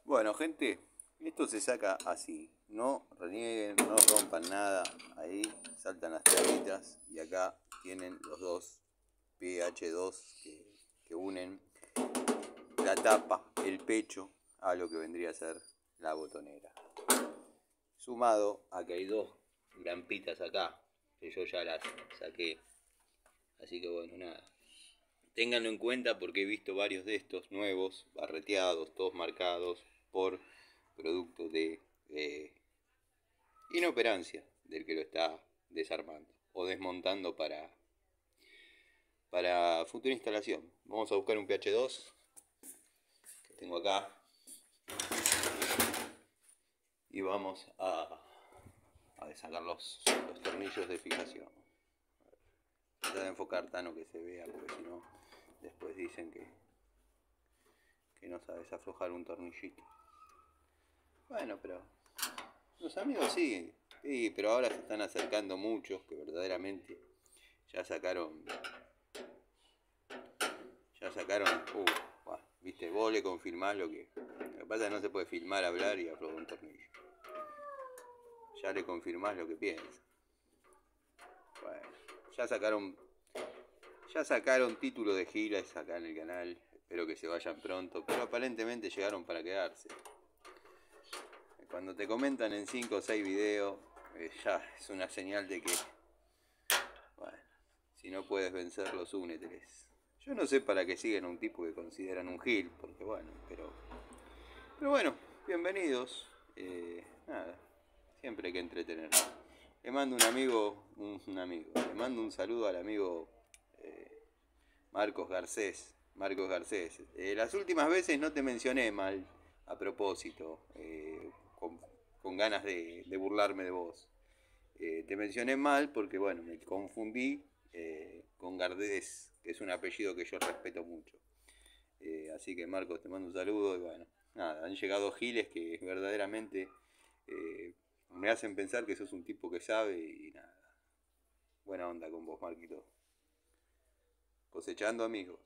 Bueno, gente, esto se saca así. No renieguen, no rompan nada. Ahí saltan las tablitas y acá tienen los dos PH2 que unen la tapa, el pecho, a lo que vendría a ser la botonera. Sumado a que hay dos grampitas acá, que yo ya las saqué. Así que bueno, nada. Ténganlo en cuenta porque he visto varios de estos nuevos, barreteados, todos marcados por producto de inoperancia del que lo está desarmando o desmontando para futura instalación. Vamos a buscar un PH2 que tengo acá y vamos a sacar los tornillos de fijación. Trata de enfocar, Tano, que se vea, porque si no después dicen que no sabes aflojar un tornillito. Bueno, pero los amigos siguen, sí, pero ahora se están acercando muchos que verdaderamente ya sacaron, viste, vos le confirmás lo que pasa es que no se puede filmar, hablar y aflojar un tornillo. Ya le confirmás lo que piensa. Bueno, ya sacaron título de giras acá en el canal, espero que se vayan pronto, pero aparentemente llegaron para quedarse. Cuando te comentan en 5 o 6 videos, ya es una señal de que, bueno, si no puedes vencerlos, úneteles. Yo no sé para qué siguen a un tipo que consideran un gil, porque bueno, pero bueno, bienvenidos. Nada, siempre hay que entretener. Le mando le mando un saludo al amigo Marcos Garcés. Las últimas veces no te mencioné mal, a propósito, con ganas de burlarme de vos. Te mencioné mal porque, bueno, me confundí con Gardés, que es un apellido que yo respeto mucho. Así que, Marcos, te mando un saludo y bueno, nada, han llegado giles que verdaderamente me hacen pensar que sos un tipo que sabe y nada. Buena onda con vos, Marquito. Cosechando amigos.